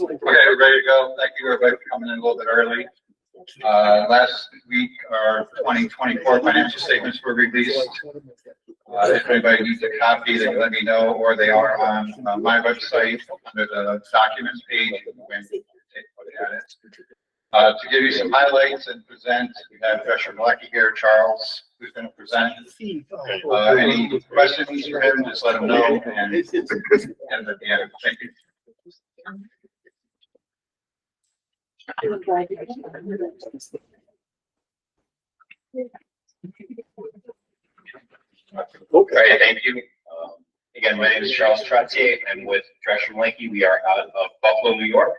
we're ready to go. Thank you everybody for coming in a little bit early. Last week, our 2024 financial statements were released. If anybody needs a copy, they can let me know, or they are on my website under the documents page. You can take a look at it. To give you some highlights and present, we have Treasurer Malecki here, Charles, who's going to present. Any questions for him, just let him know. And at the end, thank you. Okay, thank you. Again, my name is Charles Trottier. I'm with Treasurer Malecki. We are out of Buffalo, New York.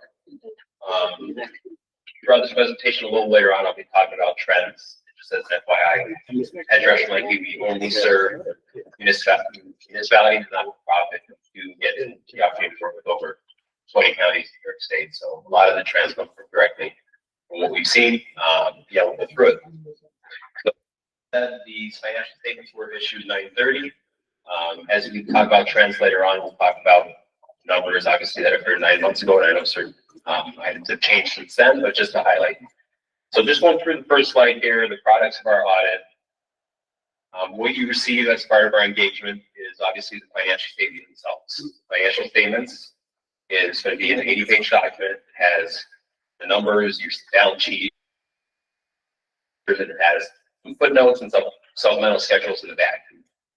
Throughout this presentation, a little later on, I'll be talking about trends. Just as FYI, at Treasurer Malecki, we only serve municipalities, not-for-profit, to get the opportunity to work with over 20 counties in New York State. So a lot of the trends come from directly from what we've seen. We'll go through it. These financial statements were issued 9/30. As we talk about trends later on, we'll talk about numbers, obviously, that occurred 9 months ago, and I know certain items have changed since then, but just to highlight. So just going through the first slide here, the products of our audit. What you receive as part of our engagement is obviously the financial statements themselves. Financial statements is going to be an 80-page document. It has the numbers, your balance sheet, it has footnotes and some supplemental schedules in the back.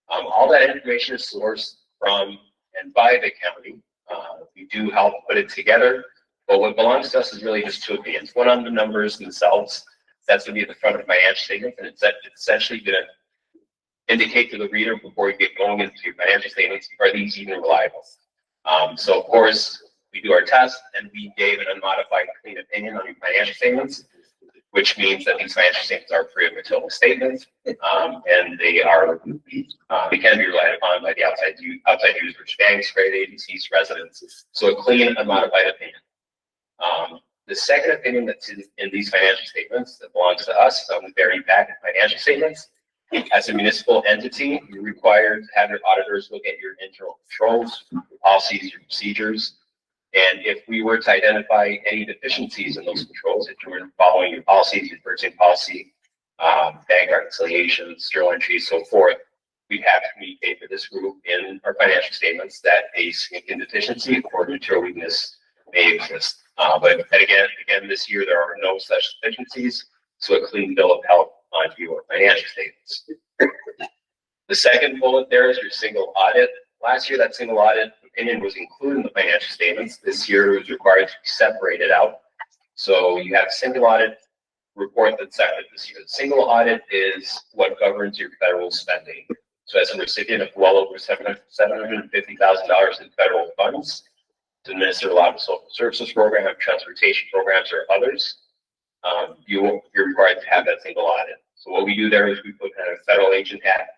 All that information is sourced from and by the county. We do help put it together, but what belongs to us is really just two opinions. One on the numbers themselves. That's going to be at the front of the financial statement, and it's essentially going to indicate to the reader before you get going into your financial statements, are these even reliable? So of course, we do our test, and we gave an unmodified clean opinion on your financial statements, which means that these financial statements are free of material statements, and they can be relied upon by the outside users, banks, credit agencies, residents. So a clean, unmodified opinion. The second opinion that's in these financial statements that belongs to us is on the very back of financial statements. As a municipal entity, you're required to have your auditors look at your internal controls, your policies, your procedures. And if we were to identify any deficiencies in those controls, if you were following your policies, your purchasing policy, bank reconciliations, journal entries, so forth, we'd have to communicate with this group in our financial statements that a significant deficiency or material weakness may exist. But again, this year there are no such deficiencies, so a clean bill of health onto your financial statements. The second bullet there is your single audit. Last year, that single audit opinion was included in the financial statements. This year, it was required to be separated out. So you have a single audit report that's separate this year. The single audit is what governs your federal spending. So as a recipient of well over $750,000 in federal funds to administer a lot of social services program, transportation programs, or others, you're required to have that single audit. So what we do there is we put kind of a federal agent hat,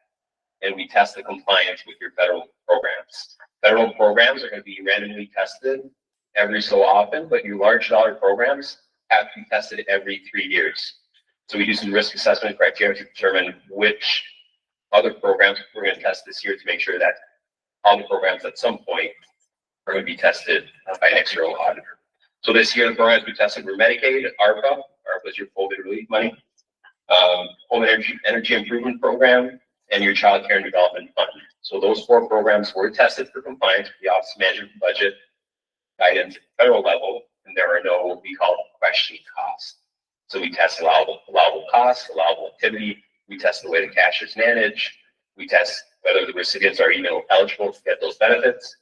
and we test the compliance with your federal programs. Federal programs are going to be randomly tested every so often, but your large dollar programs have to be tested every 3 years. So we do some risk assessment criteria to determine which other programs we're going to test this year to make sure that all the programs at some point are going to be tested by an external auditor. So this year, the programs we tested were Medicaid, ARPA is your COVID relief money, Home Energy Improvement Program, and your Child Care and Development Fund. So those 4 programs were tested for compliance with the Office of Management and Budget guidance at the federal level, and there are no what we call question costs. So we test allowable costs, allowable activity. We test the way the cash is managed. We test whether the recipients are even eligible to get those benefits.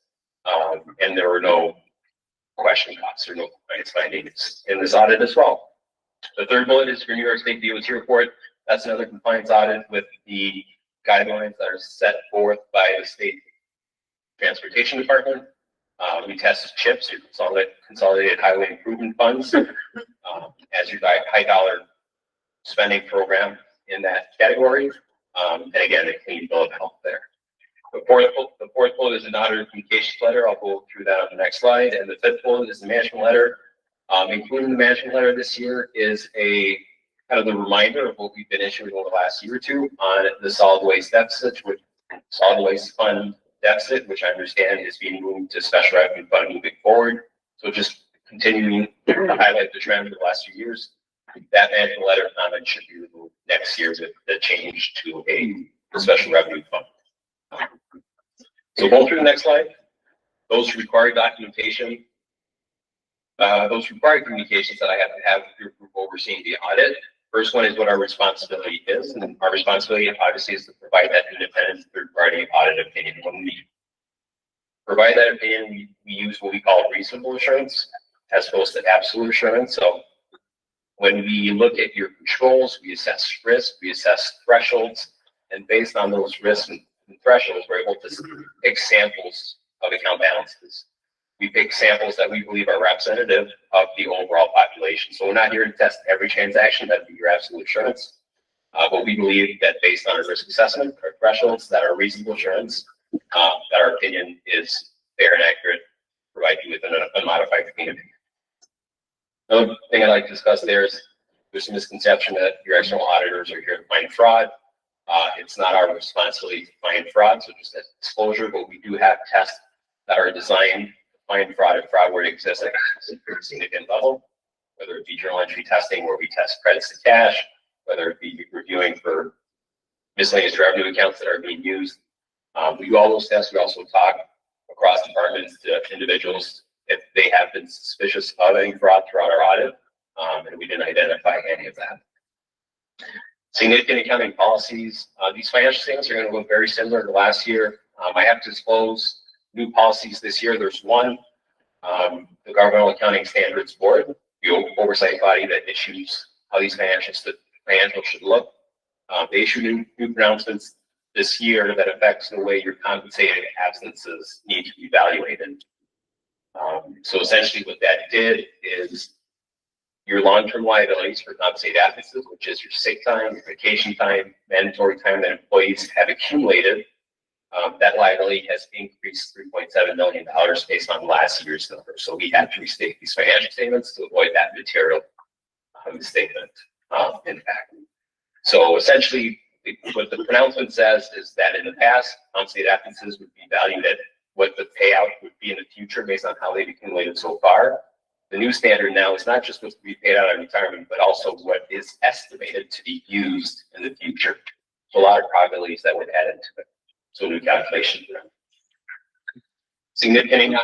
And there were no question costs or no compliance findings in this audit as well. The third bullet is your New York State DOT report. That's another compliance audit with the guidelines that are set forth by the state transportation department. We test CHIPS, your consolidated highway improvement funds, as your high dollar spending program in that category. And again, a clean bill of health there. The fourth bullet is an auditor communications letter. I'll go through that on the next slide. And the fifth bullet is the management letter. Including the management letter this year is a kind of the reminder of what we've been issuing over the last year or two on the solid waste deficit, with solid waste fund deficit, which I understand is being moved to special revenue fund moving forward. So just continuing to highlight the trend of the last few years. That management letter comment should be removed next year with the change to a special revenue fund. So going through the next slide, those required documentation, those required communications that I have to have with your group overseeing the audit. First one is what our responsibility is, and our responsibility obviously is to provide that independent third-party audit opinion. When we provide that opinion, we use what we call reasonable assurance as opposed to absolute assurance. So when we look at your controls, we assess risk, we assess thresholds, and based on those risks and thresholds, we're able to pick samples of account balances. We pick samples that we believe are representative of the overall population. So we're not here to test every transaction, that'd be your absolute assurance. But we believe that based on our risk assessment, our thresholds, that are reasonable assurance, that our opinion is fair and accurate, provide you with an unmodified opinion. Another thing I'd like to discuss there's a misconception that your external auditors are here to find fraud. It's not our responsibility to find fraud, so just as disclosure, but we do have tests that are designed to find fraud and fraud where it exists at a significant level, whether it be journal entry testing where we test credits to cash, whether it be reviewing for miscellaneous revenue accounts that are being used. We do all those tests. We also talk across departments to individuals if they have been suspicious of any fraud throughout our audit, and we didn't identify any of that. Significant accounting policies. These financial statements are going to look very similar to last year. I have to disclose new policies this year. There's one, the Governmental Accounting Standards Board, the oversight body that issues how these financials should look. They issue new pronouncements this year that affects the way your compensated absences need to be evaluated. So essentially what that did is your long-term liabilities for compensated absences, which is your sick time, your vacation time, mandatory time that employees have accumulated, that liability has increased $3.7 million based on last year's numbers. So we had to restate these financial statements to avoid that material misstatement impact. So essentially, what the pronouncement says is that in the past, compensated absences would be valued at what the payout would be in the future based on how they've accumulated so far. The new standard now is not just what's to be paid out in retirement, but also what is estimated to be used in the future. So a lot of probabilities that would add into it. So new calculation. Significant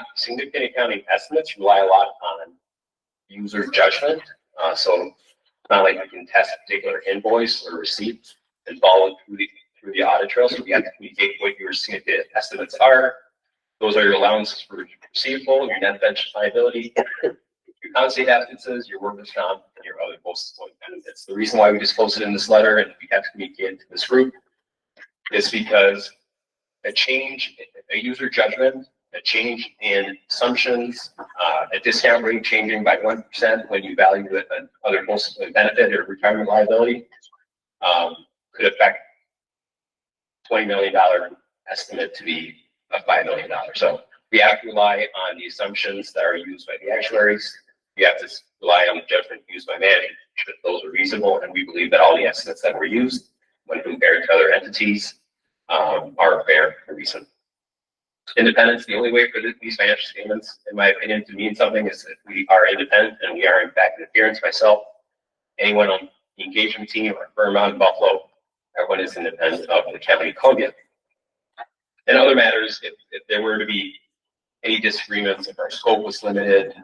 accounting estimates rely a lot on user judgment. So it's not like we can test a particular invoice or receipt and follow through the audit trail. So we have to communicate what your significant estimates are. Those are your allowances for receivable, your net pension liability, your compensated absences, your workers' comp, and your other post-employment benefits. The reason why we disclose it in this letter and we have to communicate to this group is because a user judgment, a change in assumptions, a discount rate changing by 1% when you value another post-employment benefit or retirement liability could affect $20 million estimate to be $5 million. So we have to rely on the assumptions that are used by the actuaries. We have to rely on the judgment used by management. Those are reasonable, and we believe that all the estimates that were used when compared to other entities are fair and reasonable. Independence, the only way for these financial statements, in my opinion, to mean something is that we are independent and we are in fact an appearance. Myself, anyone on the engagement team or firm out in Buffalo, everyone is independent of the County of Columbia. In other matters, if there were to be any disagreements, if our scope was limited,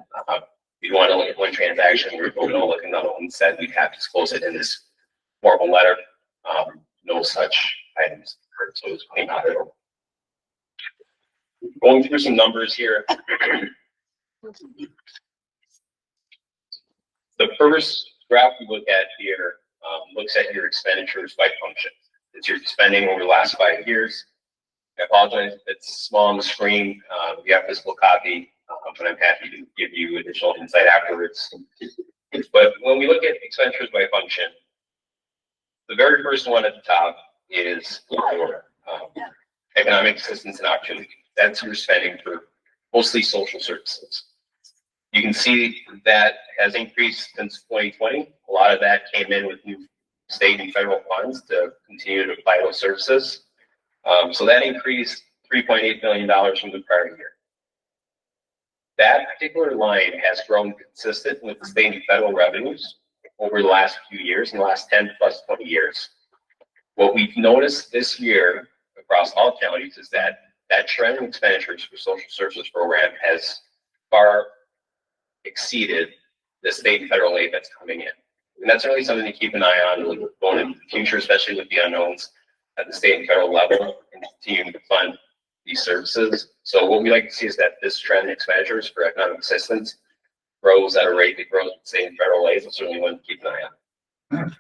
we'd want to look at one transaction, we're going to look at another one, instead we'd have to disclose it in this formal letter. No such items, so it's clean audit. Going through some numbers here. The first graph we look at here looks at your expenditures by function. It's your spending over the last 5 years. I apologize if it's small on the screen. We have a physical copy, but I'm happy to give you additional insight afterwards. But when we look at expenditures by function, the very first one at the top is your economic assistance and opportunity. That's your spending for mostly social services. You can see that has increased since 2020. A lot of that came in with new state and federal funds to continue to apply those services. So that increased $3.8 million from the prior year. That particular line has grown consistent with the state and federal revenues over the last few years, in the last 10 plus 20 years. What we've noticed this year across all counties is that trend in expenditures for social services program has far exceeded the state and federal aid that's coming in. And that's really something to keep an eye on going into the future, especially with the unknowns at the state and federal level and continuing to fund these services. So what we like to see is that this trend in expenditures for economic assistance grows at a rate that grows with the state and federal aid. So certainly one to keep an eye on.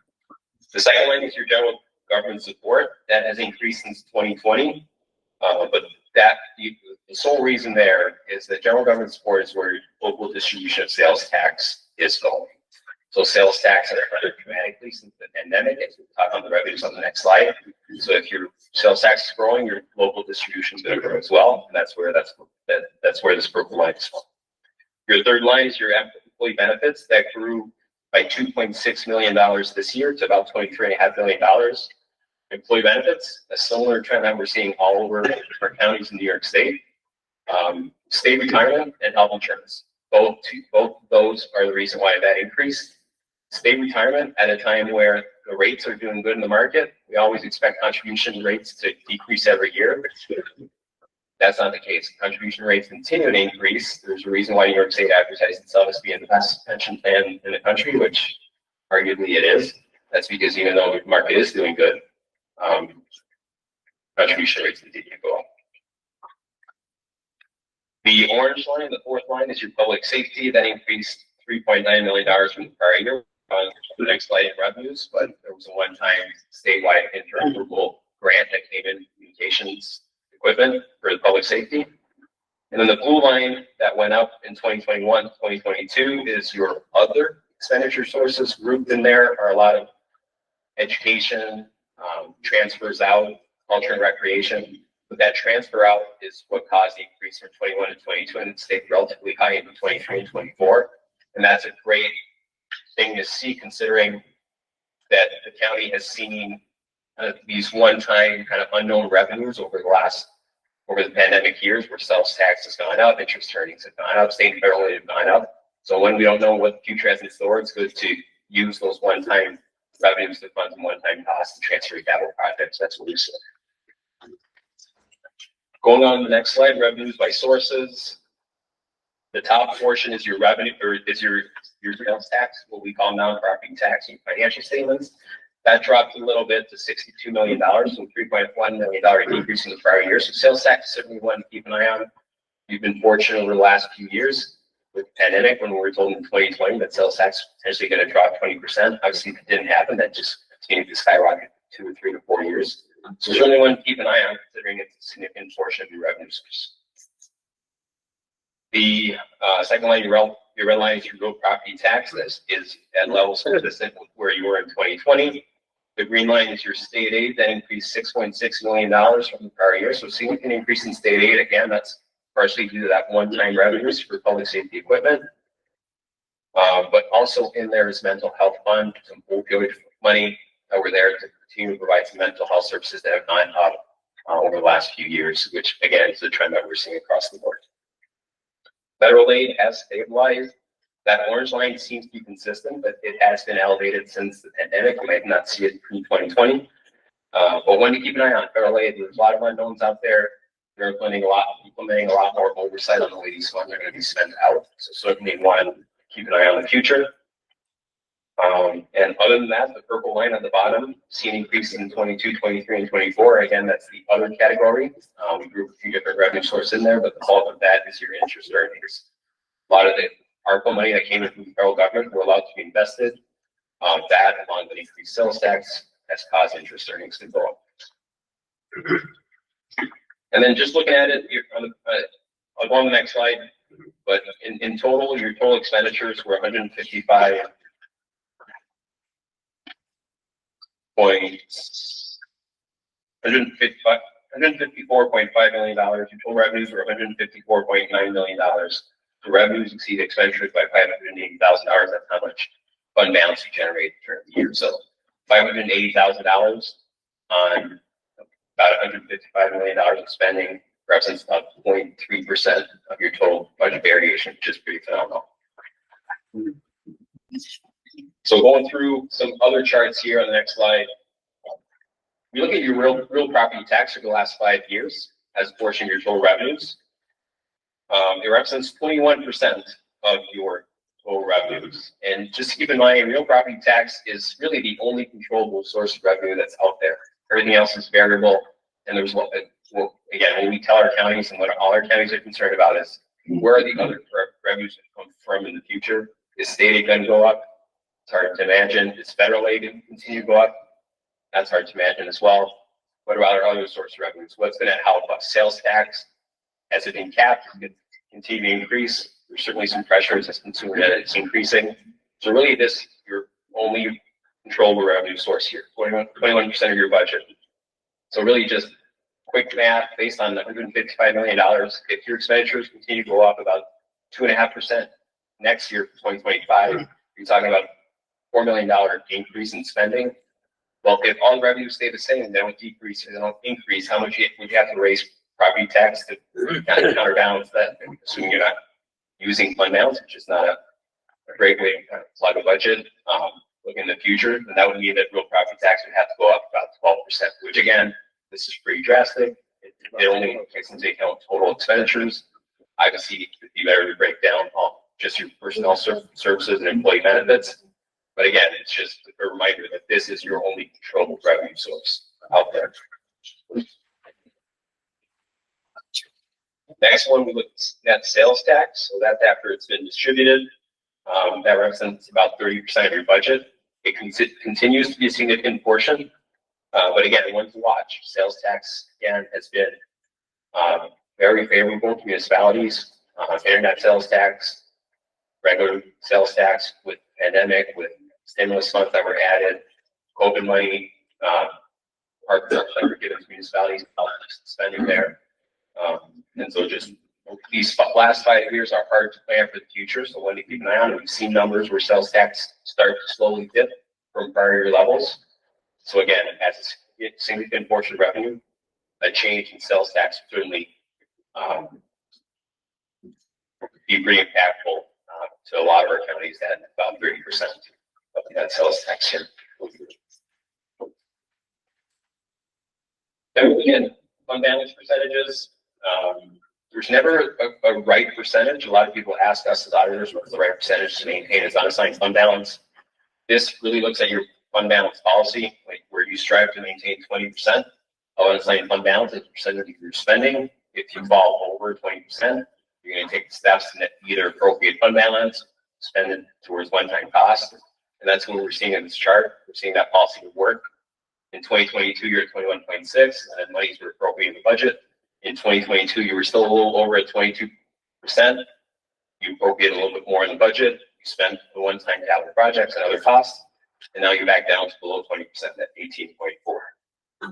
The second line is your general government support. That has increased since 2020. But the sole reason there is that general government support is where local distribution of sales tax is going. So sales tax has grown dramatically since the pandemic, as we'll talk on the revenues on the next slide. So if your sales tax is growing, your local distribution is going to grow as well. And that's where this purple line is from. Your third line is your employee benefits that grew by $2.6 million this year to about $23.5 million. Employee benefits, a similar trend that we're seeing all over our counties in New York State. State retirement and health insurance. Both of those are the reason why that increased. State retirement at a time where the rates are doing good in the market. We always expect contribution rates to decrease every year. That's not the case. Contribution rates continue to increase. There's a reason why New York State advertised itself as being the best pension plan in the country, which arguably it is. That's because even though the market is doing good, contribution rates continue to go up. The orange line, the fourth line, is your public safety. That increased $3.9 million from the prior year. The next slide in revenues, but there was a one-time statewide interoperable grant that came in communications equipment for the public safety. And then the blue line that went up in 2021, 2022 is your other expenditure sources. Grouped in there are a lot of education, transfers out, culture and recreation. But that transfer out is what caused the increase from 21 to 22 and it stayed relatively high in 23 and 24. And that's a great thing to see, considering that the county has seen these one-time kind of unknown revenues over the pandemic years, where sales tax has gone up, interest earnings have gone up, state and federal aid have gone up. So when we don't know what the future has in store, it's good to use those one-time revenues to fund some one-time costs and transfer to capital projects. That's what we said. Going on to the next slide, revenues by sources. The top portion is your revenue, or is your sales tax, what we call non-property tax and financial statements. That dropped a little bit to $62 million, so $3.1 million decrease in the prior year. So sales tax is certainly one to keep an eye on. We've been fortunate over the last few years with the pandemic, when we were told in 2020 that sales tax was potentially going to drop 20%. Obviously, if it didn't happen, that just continued to skyrocket 2 or 3 to 4 years. So certainly one to keep an eye on, considering it's a significant portion of your revenue source. The second line, your red line is your real property tax. This is at levels consistent with where you were in 2020. The green line is your state aid. That increased $6.6 million from the prior year. So significant increase in state aid. Again, that's partially due to that one-time revenues for public safety equipment. But also in there is mental health fund, some opioid money that were there to continue to provide some mental health services that have gone up over the last few years, which again is a trend that we're seeing across the board. Federal aid has stabilized. That orange line seems to be consistent, but it has been elevated since the pandemic. We might not see it pre-2020. But one to keep an eye on, federal aid. There's a lot of unknowns out there. They're implementing a lot more oversight on the way these funds are going to be spent out. So certainly one to keep an eye on the future. And other than that, the purple line at the bottom, seen increases in 22, 23, and 24. Again, that's the other category. We group a few different revenue sources in there, but the bulk of that is your interest earnings. A lot of the ARPA money that came in from the federal government were allowed to be invested. That, along with increased sales tax, has caused interest earnings to go up. And then just looking at it, I'll go on the next slide, but in total, your total expenditures were $154.5 million. Your total revenues were $154.9 million. The revenues exceed expenditures by $580,000. That's how much fund balance you generate during the year. So $580,000 on about $155 million of spending. represents about 0.3% of your total budget variation, which is pretty phenomenal. So going through some other charts here on the next slide, we look at your real property tax for the last 5 years as a portion of your total revenues. It represents 21% of your total revenues. And just to keep in mind, real property tax is really the only controllable source of revenue that's out there. Everything else is variable. And there's what, again, when we tell our counties and what all our counties are concerned about is where are the other revenues that come from in the future? Is state aid going to go up? It's hard to imagine. Is federal aid going to continue to go up? That's hard to imagine as well. What about our other source of revenues? What's going to help us? Sales tax has it been capped? It's going to continue to increase. There's certainly some pressures as consumer debt is increasing. So really this, your only controllable revenue source here, 21% of your budget. So really just quick math based on the $155 million. If your expenditures continue to go up about 2.5% next year for 2025, you're talking about $4 million increase in spending. Well, if all revenues stay the same, they don't decrease, they don't increase, how much would you have to raise property tax to kind of counterbalance that? Assuming you're not using fund balance, which is not a great way to kind of plug a budget. Look in the future, and that would mean that real property tax would have to go up about 12%, which again, this is pretty drastic. It only takes into account total expenditures. Obviously, it'd be better to break down all just your personnel services and employee benefits. But again, it's just a reminder that this is your only controllable revenue source out there. Next one, we look at sales tax. So that's after it's been distributed. That represents about 30% of your budget. It continues to be a significant portion. But again, one to watch. Sales tax, again, has been very favorable to municipalities. Internet sales tax, regular sales tax with pandemic, with stimulus funds that were added, COVID money, park that were given to municipalities, spending there. And so just these last 5 years are hard to plan for the future. So when you keep an eye on it, we've seen numbers where sales tax start to slowly dip from prior year levels. So again, as a significant portion of revenue, a change in sales tax would certainly be pretty impactful to a lot of our counties at about 30% of that sales tax here. Then again, fund balance percentages. There's never a right percentage. A lot of people ask us as auditors what's the right percentage to maintain as unassigned fund balance. This really looks at your fund balance policy, like where you strive to maintain 20% of unassigned fund balance as a percentage of your spending. If you fall over 20%, you're going to take the steps to either appropriate fund balance, spend it towards one-time costs. And that's what we're seeing in this chart. We're seeing that policy work. In 2022, you're at 21.6, and then monies were appropriated in the budget. In 2022, you were still a little over at 22%. You appropriate a little bit more in the budget. You spent the one-time capital projects and other costs, and now you're back down to below 20% at 18.4.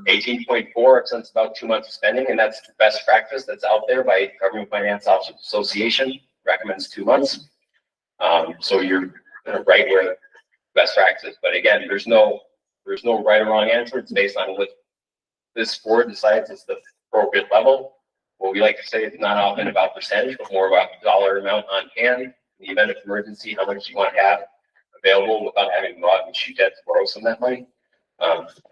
18.4 represents about 2 months of spending, and that's the best practice that's out there by Government Finance Officers Association. Recommends 2 months. So you're right where best practice. But again, there's no right or wrong answer. It's based on what this board decides is the appropriate level. What we like to say is not often about percentage, but more about the dollar amount on hand. In the event of emergency, how much you want to have available without having to go out and shoot debt to borrow some of that money.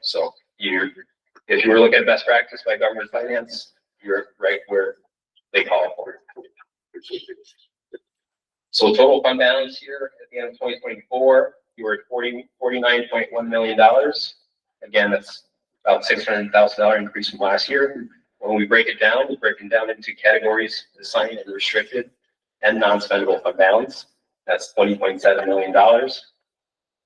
So if you were looking at best practice by Government Finance, you're right where they call it for. So total fund balance here at the end of 2024, you were at $49.1 million. Again, that's about $600,000 increase from last year. When we break it down, we break it down into categories: assigned and restricted and non-spendable fund balance. That's $20.7 million. And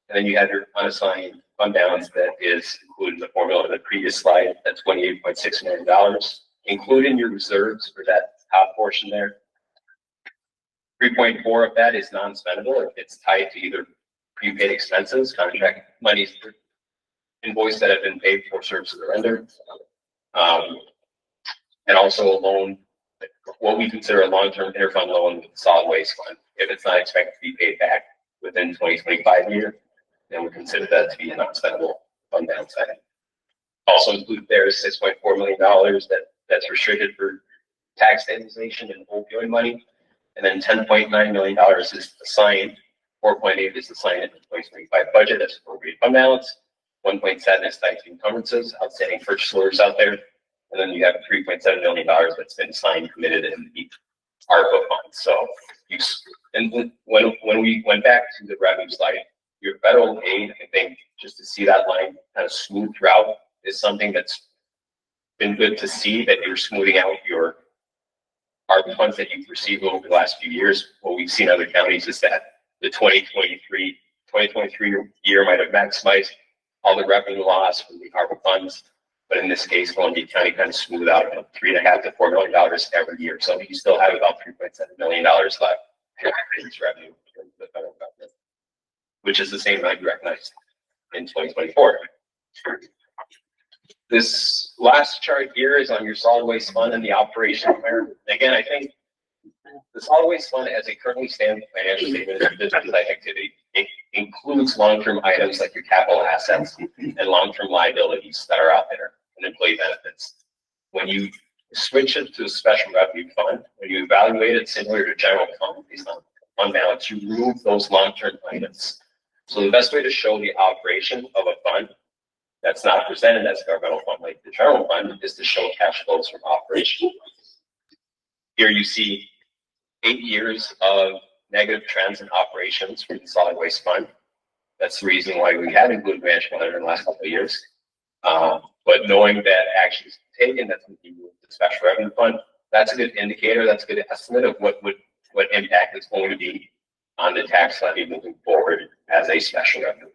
then you have your unassigned fund balance that is included in the formula in the previous slide. That's $28.6 million, including your reserves for that top portion there. 3.4 of that is non-spendable. It's tied to either prepaid expenses, contract monies, invoice that have been paid for services rendered, and also a loan, what we consider a long-term interfund loan with the solid waste fund. If it's not expected to be paid back within 2025 year, then we consider that to be a non-spendable fund balance item. Also included there is $6.4 million that's restricted for tax stabilization and opioid money. And then $10.9 million is assigned, 4.8 is assigned in the 2025 budget as appropriate fund balance. 1.7 is tied to encumbrances, outstanding purchase orders out there. And then you have $3.7 million that's been signed, committed in the ARPA fund. So and when we went back to the revenue slide, your federal aid, I think just to see that line kind of smooth throughout is something that's been good to see, that you're smoothing out your ARPA funds that you've received over the last few years. What we've seen in other counties is that the 2023 year might have maximized all the revenue loss from the ARPA funds. But in this case, Columbia County kind of smoothed out about $3.5 to $4 million every year. So you still have about $3.7 million left in revenue from the federal government, which is the same amount you recognized in 2024. This last chart here is on your solid waste fund and the operation there. Again, I think the solid waste fund, as it currently stands, financial statement is a business activity. It includes long-term items like your capital assets and long-term liabilities that are out there and employee benefits. When you switch it to a special revenue fund, when you evaluate it similar to general fund based on fund balance, you remove those long-term items. So the best way to show the operation of a fund that's not presented as a governmental fund like the general fund is to show cash flows from operation. Here you see 8 years of negative trends in operations for the solid waste fund. That's the reason why we haven't included management in the last couple of years. But knowing that action is taken, that's going to be moved to the special revenue fund. That's a good indicator. That's a good estimate of what impact it's going to be on the tax levy moving forward as a special revenue.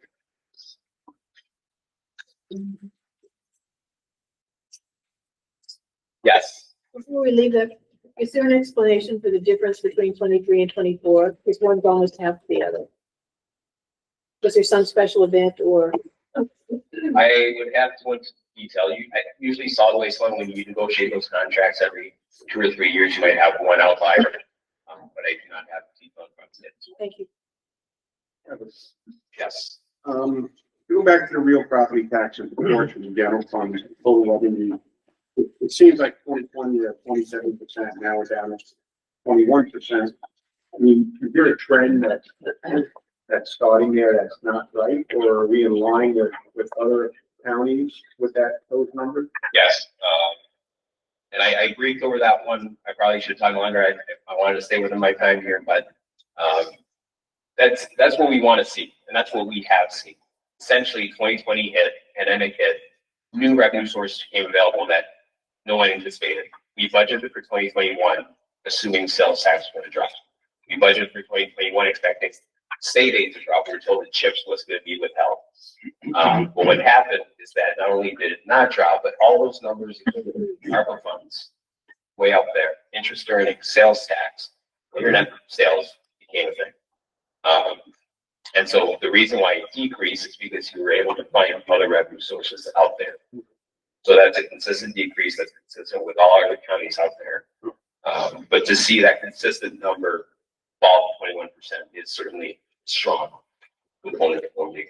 Yes. Before we leave that, is there an explanation for the difference between 23 and 24? Because one's almost half the other. Was there some special event or? I would have to detail you. Usually solid waste fund, when you negotiate those contracts every 2 or 3 years, you might have one outlier. But I do not have the detail from it. Thank you. Yes. Going back to the real property tax and proportion of general fund total revenue, it seems like 2020 at 27%, now we're down to 21%. I mean, is there a trend that's starting there that's not right, or are we in line with other counties with those numbers? Yes. And I agreed over that one. I probably should talk longer. I wanted to stay within my time here, but that's what we want to see, and that's what we have seen. Essentially, 2020 hit, pandemic hit, new revenue sources became available that no one anticipated. We budgeted for 2021, assuming sales tax was going to drop. We budgeted for 2021, expecting state aid to drop. We were told the CHIPS was going to be withheld. But what happened is that not only did it not drop, but all those numbers, ARPA funds, way up there, interest earning, sales tax, internet sales became a thing. And so the reason why it decreased is because you were able to find other revenue sources out there. So that's a consistent decrease that's consistent with all other counties out there. But to see that consistent number fall 21% is certainly strong component of what we.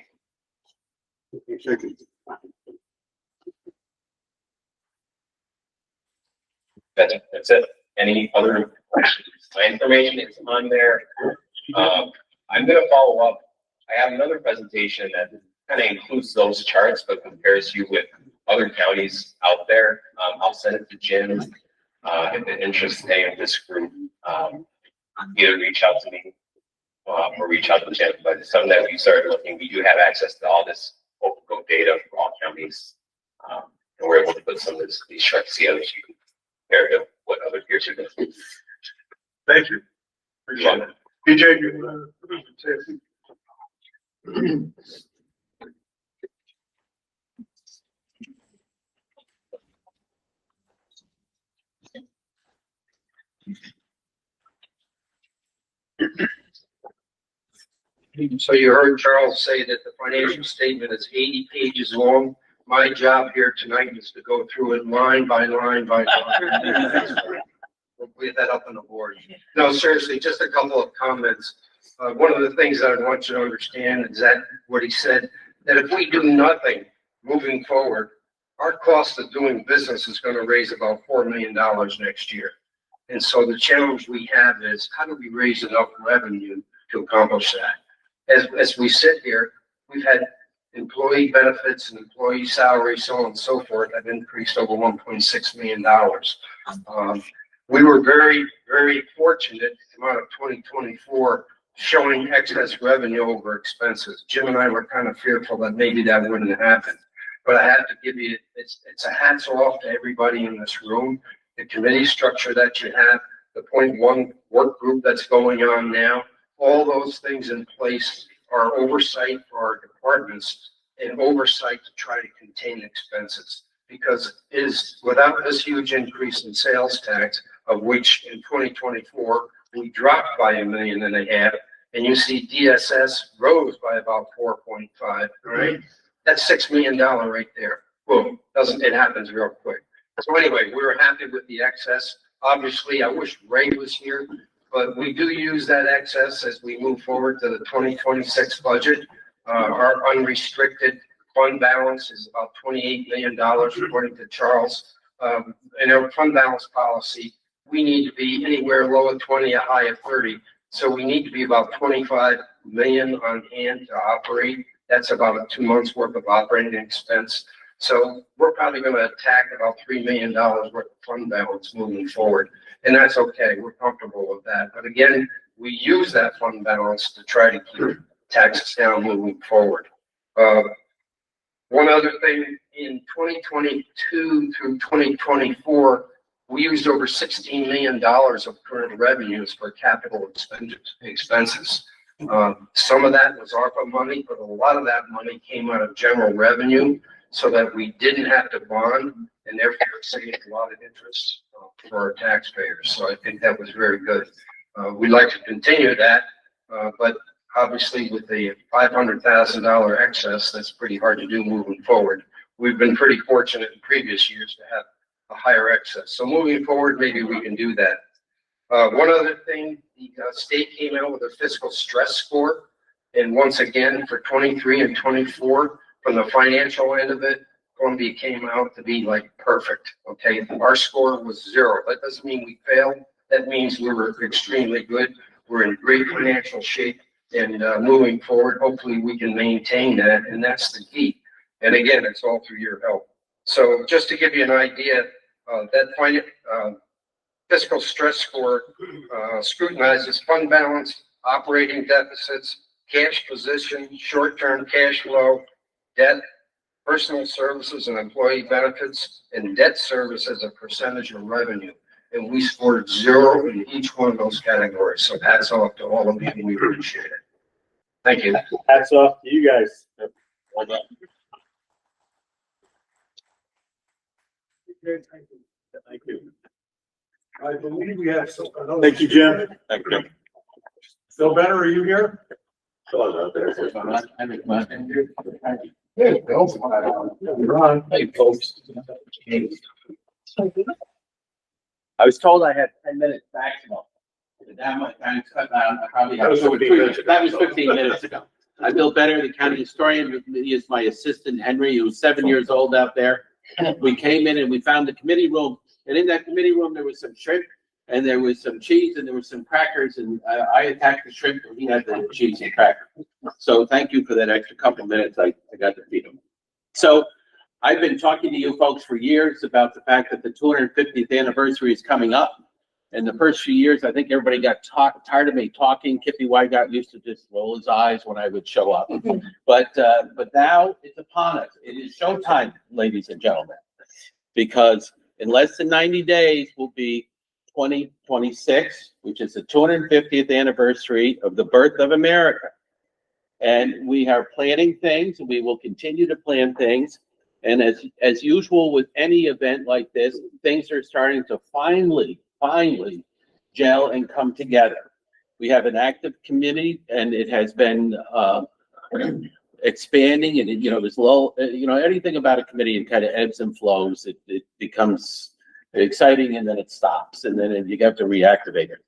That's it. Any other questions? My information is on there. I'm going to follow up. I have another presentation that kind of includes those charts, but compares you with other counties out there. I'll send it to Jim. If you're interested in this group, either reach out to me or reach out to Jim. But some that we started looking, we do have access to all this open code data for all counties. And we're able to put some of these charts together so you can compare to what other peers are doing. Thank you. Appreciate it. PJ, you say a few. So you heard Charles say that the financial statement is 80 pages long. My job here tonight is to go through it line by line by line. We'll put that up on the board. No, seriously, just a couple of comments. One of the things that I want you to understand is that what he said, that if we do nothing moving forward, our cost of doing business is going to raise about $4 million next year. And so the challenge we have is how do we raise enough revenue to accomplish that? As we sit here, we've had employee benefits and employee salaries, so on and so forth, have increased over $1.6 million. We were very, very fortunate to come out of 2024 showing excess revenue over expenses. Jim and I were kind of fearful that maybe that wouldn't happen. But I have to give you, it's a hats off to everybody in this room. The committee structure that you have, the .1 work group that's going on now, all those things in place are oversight for our departments and oversight to try to contain expenses. Because it is without this huge increase in sales tax, of which in 2024, we dropped by $1.5 million, and you see DSS rose by about 4.5, right? That's $6 million right there. Boom, it happens real quick. So anyway, we were happy with the excess. Obviously, I wish Ray was here, but we do use that excess as we move forward to the 2026 budget. Our unrestricted fund balance is about $28 million, according to Charles. In our fund balance policy, we need to be anywhere low of 20, a high of 30. So we need to be about 25 million on hand to operate. That's about 2 months worth of operating expense. So we're probably going to attack about $3 million worth of fund balance moving forward. And that's okay. We're comfortable with that. But again, we use that fund balance to try to keep taxes down moving forward. One other thing, in 2022 through 2024, we used over $16 million of current revenues for capital expenses. Some of that was ARPA money, but a lot of that money came out of general revenue so that we didn't have to bond and therefore saved a lot of interest for our taxpayers. So I think that was very good. We'd like to continue that, but obviously with the $500,000 excess, that's pretty hard to do moving forward. We've been pretty fortunate in previous years to have a higher excess. So moving forward, maybe we can do that. One other thing, the state came out with a fiscal stress score. And once again, for 23 and 24, from the financial end of it, Columbia came out to be like perfect. Okay, our score was 0. That doesn't mean we failed. That means we were extremely good. We're in great financial shape. And moving forward, hopefully we can maintain that. And that's the key. And again, it's all through your help. So just to give you an idea, that fiscal stress score scrutinizes fund balance, operating deficits, cash position, short-term cash flow, debt, personal services and employee benefits, and debt service as a percentage of revenue. And we scored 0 in each one of those categories. So hats off to all of you, and we appreciate it. Thank you. Hats off to you guys. Well done. Thank you. I believe we have some. Thank you, Jim. Thank you. Phil Benner, are you here? Hey, Bill. Ron. Hey, folks. I was told I had 10 minutes maximum. That much time cut down. I probably have. That was 15 minutes ago. Bill Benner, the county historian. He is my assistant, Henry, who's 7 years old out there. We came in and we found the committee room. And in that committee room, there was some shrimp and there was some cheese and there was some crackers. And I attacked the shrimp and he had the cheese and crackers. So thank you for that extra couple minutes. I got to feed him. So I've been talking to you folks for years about the fact that the 250th anniversary is coming up. In the first few years, I think everybody got tired of me talking. Kippy Wygott used to just roll his eyes when I would show up. But now it's upon us. It is showtime, ladies and gentlemen, because in less than 90 days will be 2026, which is the 250th anniversary of the birth of America. And we are planning things, and we will continue to plan things. And as usual with any event like this, things are starting to finally gel and come together. We have an active committee, and it has been expanding. And there's anything about a committee, it kind of ebbs and flows. It becomes exciting, and then it stops, and then you have to reactivate it.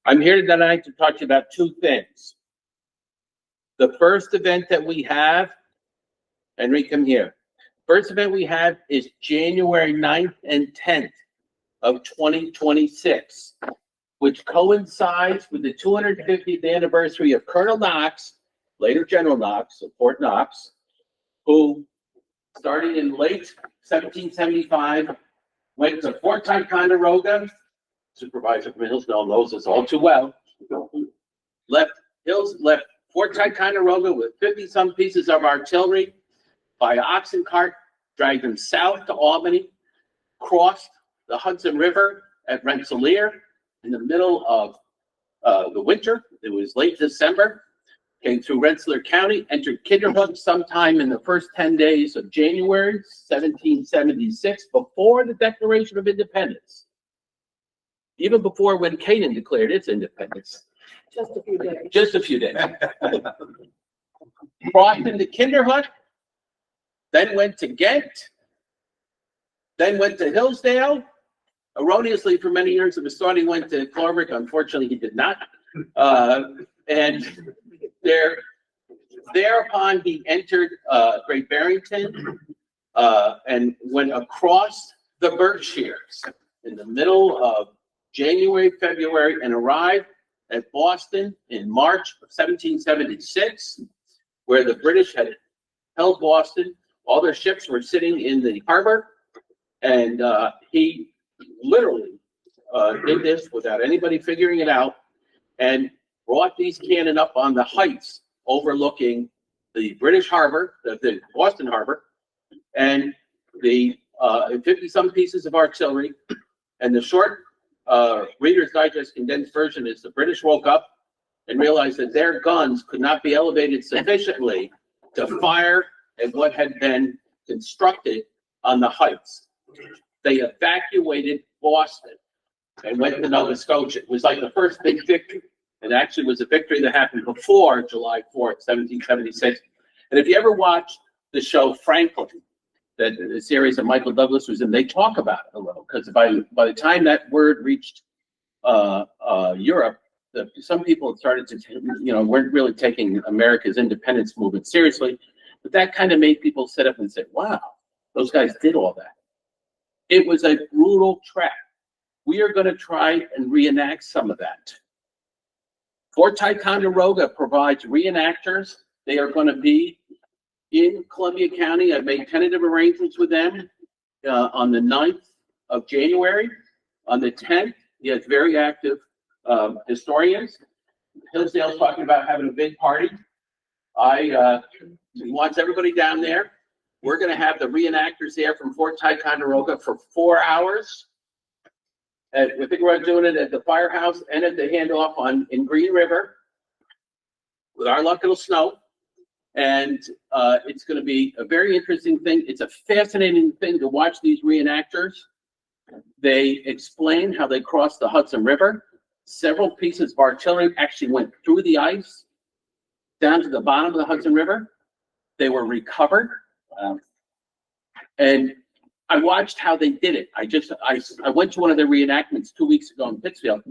I'm here tonight to talk to you about two things. The first event that we have, Henry, come here. First event we have is January 9th and 10th of 2026, which coincides with the 250th anniversary of Colonel Knox, later General Knox of Fort Knox, who, starting in late 1775, went to Fort Ticonderoga. Supervisor from Hillsdale knows this all too well. Left Fort Ticonderoga with 50-some pieces of artillery by oxen cart, dragged them south to Albany, crossed the Hudson River at Rensselaer in the middle of the winter. It was late December. Came through Rensselaer County, entered Kinderhook sometime in the first 10 days of January 1776, before the Declaration of Independence. Even before when Canaan declared its independence. Just a few days. Just a few days. Crossed into Kinderhook, then went to Ghent, then went to Hillsdale. Erroneously, for many years, it was thought he went to Cloverwick. Unfortunately, he did not. And thereupon he entered Great Barrington and went across the Berkshires in the middle of January, February, and arrived at Boston in March of 1776, where the British had held Boston. All their ships were sitting in the harbor, and he literally did this without anybody figuring it out, and brought these cannon up on the heights overlooking the British harbor, the Boston harbor, and the 50-some pieces of artillery. And the short Reader's Digest condensed version is the British woke up and realized that their guns could not be elevated sufficiently to fire at what had been constructed on the heights. They evacuated Boston and went to Nova Scotia. It was like the first big victory. It actually was a victory that happened before July 4th, 1776. And if you ever watch the show Franklin, that the series that Michael Douglas was in, they talk about it a little, because by the time that word reached Europe, some people had started to, weren't really taking America's independence movement seriously. But that kind of made people sit up and say, wow, those guys did all that. It was a brutal trap. We are going to try and reenact some of that. Fort Ticonderoga provides reenactors. They are going to be in Columbia County. I've made tentative arrangements with them on the 9th of January. On the 10th, he has very active historians. Hillsdale's talking about having a big party. He wants everybody down there. We're going to have the reenactors there from Fort Ticonderoga for 4 hours. I think we're doing it at the firehouse and at the handoff in Green River. With our luck, it'll snow. And it's going to be a very interesting thing. It's a fascinating thing to watch these reenactors. They explain how they crossed the Hudson River. Several pieces of artillery actually went through the ice down to the bottom of the Hudson River. They were recovered. And I watched how they did it. I went to one of their reenactments 2 weeks ago in Pittsfield,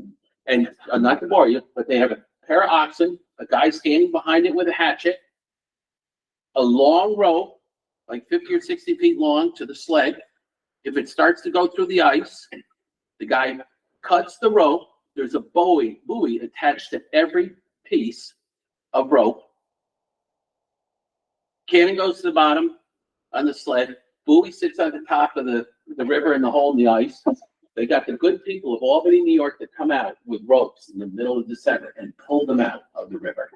and not to bore you, but they have a pair of oxen, a guy standing behind it with a hatchet, a long rope, like 50 or 60 feet long, to the sled. If it starts to go through the ice, the guy cuts the rope. There's a buoy attached to every piece of rope. Cannon goes to the bottom on the sled. Buoy sits on the top of the river in the hole in the ice. They got the good people of Albany, New York, that come out with ropes in the middle of December and pull them out of the river.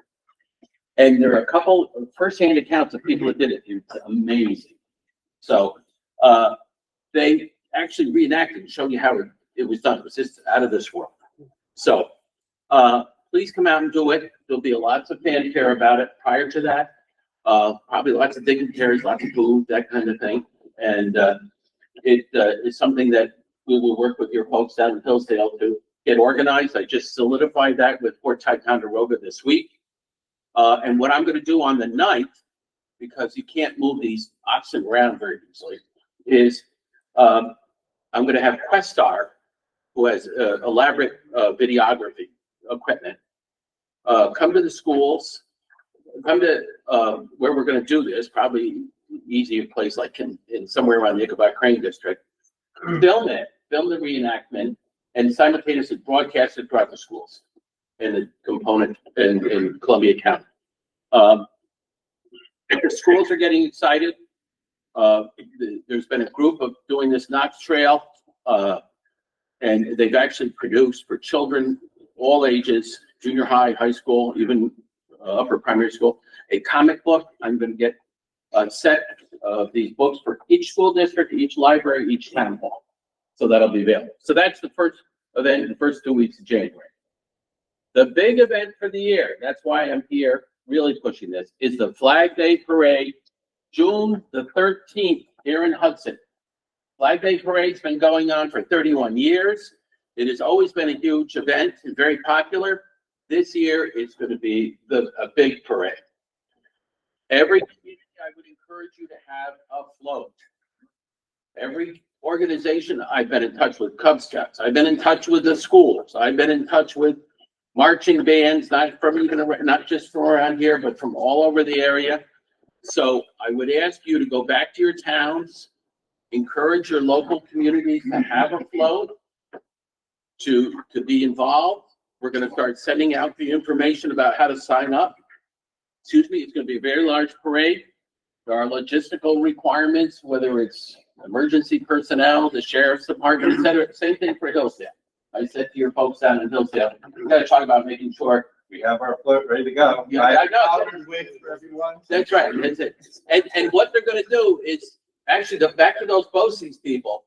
And there are a couple of first-hand accounts of people that did it. It's amazing. So they actually reenacted and showed you how it was done. It was just out of this world. So please come out and do it. There'll be lots of fanfare about it prior to that. Probably lots of dignitaries, lots of food, that kind of thing. And it is something that we will work with your folks down in Hillsdale to get organized. I just solidified that with Fort Ticonderoga this week. And what I'm going to do on the 9th, because you can't move these oxen around very easily, is I'm going to have Questar, who has elaborate videography equipment, come to the schools, come to where we're going to do this, probably easier place like in somewhere around the Ichabod Crane district, film it film the reenactment, and simultaneously broadcast it throughout the schools in the component in Columbia County. The schools are getting excited. There's been a group of doing this Knox Trail, and they've actually produced for children all ages, junior high, high school, even upper primary school, a comic book. I'm going to get a set of these books for each school district, each library, each town hall. So that'll be available. So that's the first event in the first 2 weeks of January. The big event for the year, that's why I'm here really pushing this, is the Flag Day Parade, June the 13th here in Hudson. Flag Day Parade's been going on for 31 years. It has always been a huge event and very popular. This year, it's going to be a big parade. Every community, I would encourage you to have a float. Every organization, I've been in touch with Cub Scouts. I've been in touch with the schools. I've been in touch with marching bands, not just from around here, but from all over the area. So I would ask you to go back to your towns, encourage your local communities to have a float, to be involved. We're going to start sending out the information about how to sign up. Excuse me, it's going to be a very large parade. There are logistical requirements, whether it's emergency personnel, the sheriff's department, et cetera. Same thing for Hillsdale. I said to your folks down in Hillsdale, we got to talk about making sure. We have our float ready to go. Yeah, I know. I'll wait for everyone. That's right. That's it. And what they're going to do is actually back to those BOCES people.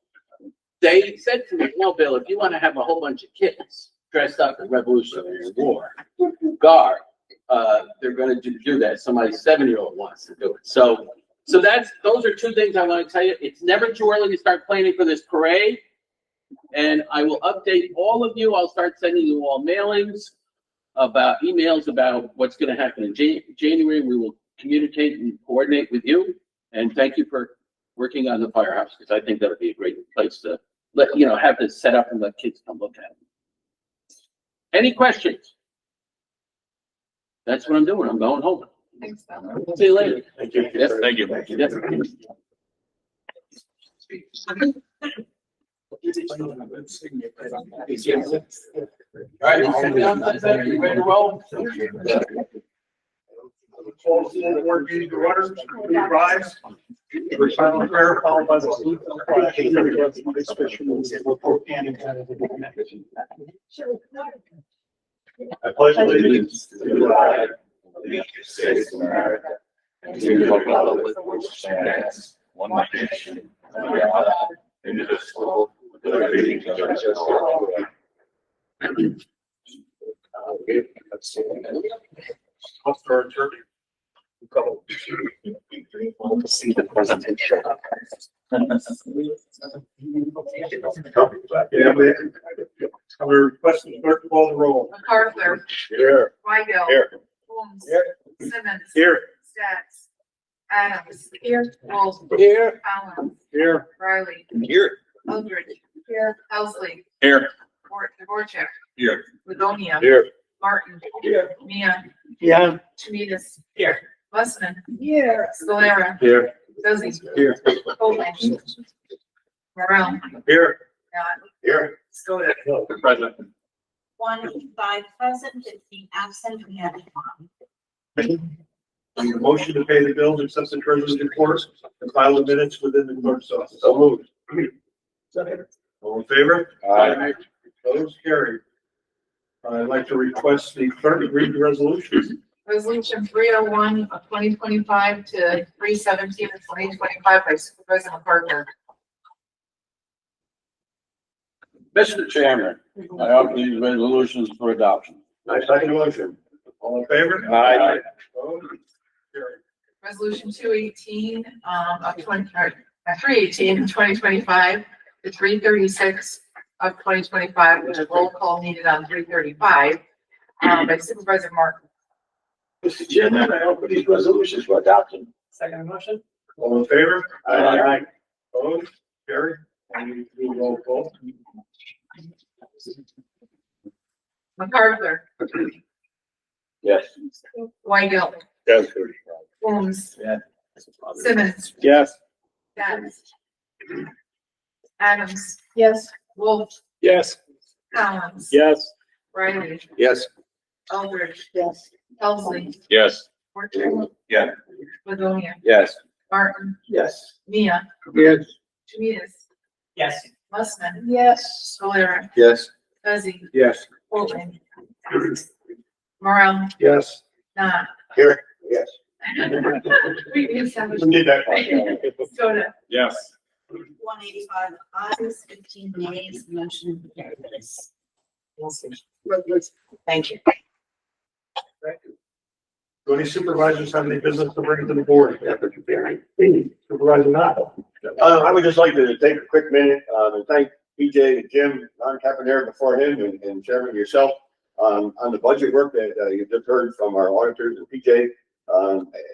They said to me, no, Bill, if you want to have a whole bunch of kids dressed up in Revolutionary War garb, they're going to do that. So my 7-year-old wants to do it. So those are two things I want to tell you. It's never too early to start planning for this parade. And I will update all of you. I'll start sending you all emails about what's going to happen in January. We will communicate and coordinate with you. And thank you for working on the firehouse, because I think that would be a great place to have this set up and let kids come look at it. Any questions? That's what I'm doing. I'm going home. Thanks, Bill. See you later. Thank you. Yes, Thank you. Yes. All right, you ready to roll? Call the board meeting to order. Please rise. For silent prayer followed by the salute of the flag. I pledge allegiance to the flag of the United States of America and to the republic which stands one nation under God, indivisible, with liberty and justice for all. For Turkey. See the presentation. We're requesting the clerk to call the roll. MacArthur. Here. Weigel. Here. Holmes. Here. Simmons. Here. Stats. Adams. Here. Wolf. Here. Collins. Here. Riley. Here. Eldridge. Here. Helsley. Here. Dvorak. Here. Livonia. Here. Martin. Here. Mia. Yeah. Chemidas. Here. Westman. Here. Scalera. Here. Dozy. Here. Colton. Morel. Here. Scott. Here. Skoda. Present. 5 present, 15 absent, we have a quorum. Need a motion to pay the bills, accept the treasurer's report, and file the minutes within the clerk's office. So moved. All in favor? Aye. Those carried. I'd like to request the clerk to read the resolutions. Resolution 301 of 2025 to 317 of 2025 by Supervisor MacArthur. Mr. Chairman, I offer these resolutions for adoption. I second the motion. All in favor? Aye. Opposed? Carried. Resolution 218 of 318 of 2025 to 336 of 2025, with a roll call needed on 335 by Supervisor Martin. Mr. Chairman, I offer these resolutions for adoption. Second motion. All in favor? Aye. Opposed? Carried. And we do a roll call. MacArthur. Yes. Weigel. Yes. Holmes. Yes. Simmons. Yes. Stats. Adams. Yes. Wolf, Yes. Collins. Yes. Riley, Yes. Aldridge, Yes. Helsley, Yes. Porter. Yeah. Livonia, Yes. Martin, Yes. Mia, Yes. Janutus, Yes. Mussman, Yes. Solera, Yes. Fuzzy, Yes. Bolton. Morel, Yes. not. Here, yes. We established. We did that. Stoda, Yes. 185 ayes, 15 nays, motion carries. Thank you. Do any supervisors have any business to bring to the board? Supervisor Knopf. I would just like to take a quick minute, and thank PJ and Jim, Ron Caponera before him, and Chairman yourself, on the budget work that, you just heard from our auditors and PJ.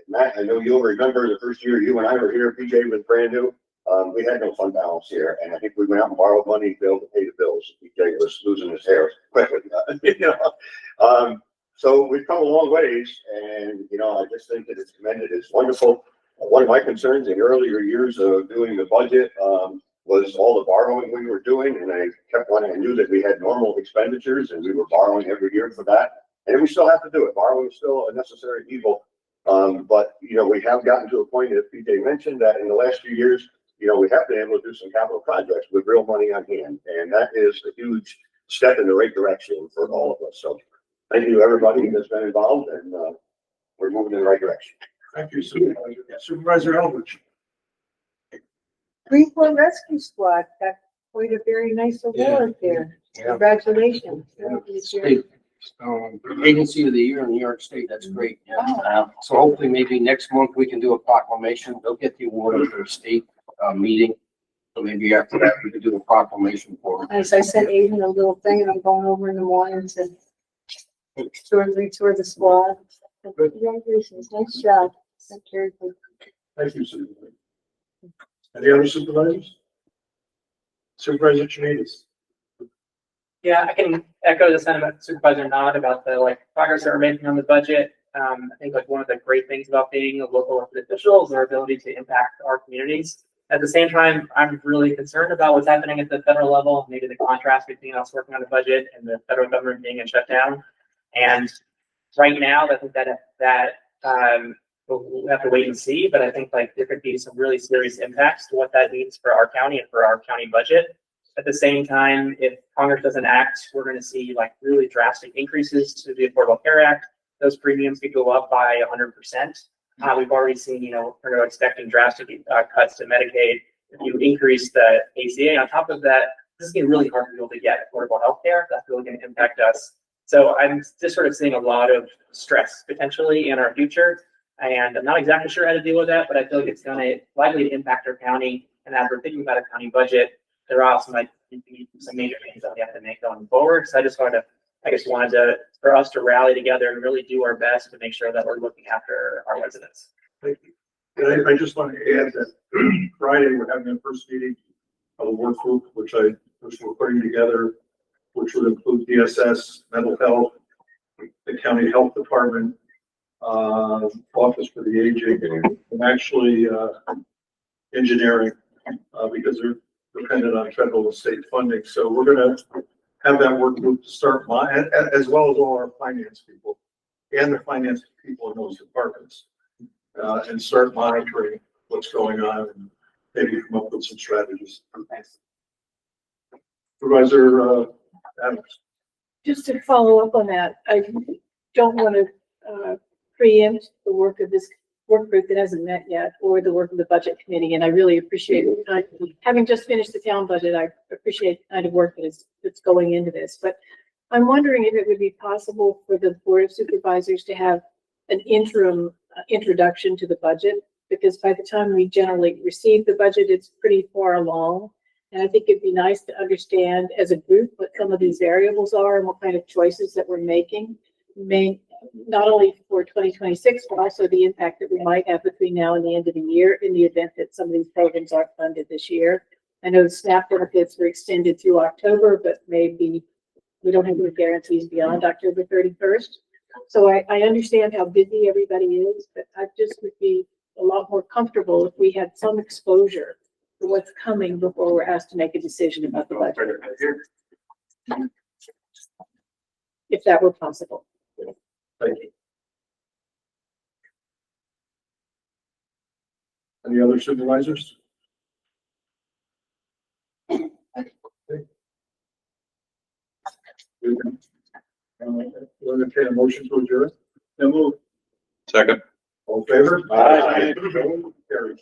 Matt, I know you'll remember the first year you and I were here, PJ was brand new. We had no fund balance here, and I think we went out and borrowed money to be able to pay the bills. PJ was losing his hair quickly, you know. So we've come a long ways, and, you know, I just think that it's commended. It's wonderful. One of my concerns in earlier years of doing the budget, was all the borrowing we were doing, and I kept wanting, I knew that we had normal expenditures, and we were borrowing every year for that. And we still have to do it. Borrowing is still a necessary evil. But, you know, we have gotten to a point, as PJ mentioned, that in the last few years, you know, we have been able to do some capital projects with real money on hand. And that is a huge step in the right direction for all of us. So thank you, everybody that's been involved, and we're moving in the right direction. Thank you, Supervisor. Supervisor Eldridge. Greenfield Rescue Squad got quite a very nice award there. Congratulations. State, Agency of the Year in New York State, that's great. Yeah. So hopefully maybe next month we can do a proclamation. They'll get the award at their state, meeting. So maybe after that, we can do a proclamation for them. As I said, Aiden, a little thing, and I'm going over in the morning to retour the squad. Congratulations, nice job. Thank you. Thank you, Supervisor. Any other supervisors? Supervisor Chanitas. Yeah, I can echo the sentiment Supervisor Nod about the progress that we're making on the budget. I think one of the great things about being a local elected official is our ability to impact our communities. At the same time, I'm really concerned about what's happening at the federal level, maybe the contrast between us working on the budget and the federal government being in shutdown. And right now, I think that we'll have to wait and see, but I think there could be some really serious impacts to what that means for our county and for our county budget. At the same time, if Congress doesn't act, we're going to see really drastic increases to the Affordable Care Act. Those premiums could go up by 100%. We've already seen, we're expecting drastic cuts to Medicaid. If you increase the ACA on top of that, this is getting really hard for people to get affordable health care. That's really going to impact us. So I'm just sort of seeing a lot of stress potentially in our future. And I'm not exactly sure how to deal with that, but I feel like it's going to likely impact our county. And as we're thinking about a county budget, there are also some major changes that we have to make going forward. So I just wanted for us to rally together and really do our best to make sure that we're looking after our residents. Thank you. And I just want to add that Friday, we're having the first meeting of a work group, which we're putting together, which would include DSS, mental health, the county health department, office for the aging, and actually engineering, because they're dependent on federal and state funding. So we're going to have that work group to start, as well as all our finance people and the finance people in those departments, and start monitoring what's going on and maybe come up with some strategies. Thanks. Supervisor Adams. Just to follow up on that, I don't want to preempt the work of this work group that hasn't met yet, or the work of the budget committee, and I really appreciate it. Having just finished the town budget, I appreciate the kind of work that's going into this. But I'm wondering if it would be possible for the Board of Supervisors to have an interim introduction to the budget, because by the time we generally receive the budget, it's pretty far along. And I think it'd be nice to understand as a group what some of these variables are and what kind of choices that we're making, not only for 2026, but also the impact that we might have between now and the end of the year in the event that some of these programs aren't funded this year. I know the SNAP benefits were extended through October, but maybe we don't have any guarantees beyond October 31st. So I understand how busy everybody is, but I just would be a lot more comfortable if we had some exposure for what's coming before we're asked to make a decision about the budget, if that were possible. Thank you. Any other supervisors? We'll entertain a motion to adjourn. No move. Second. All in favor? Aye. Carries.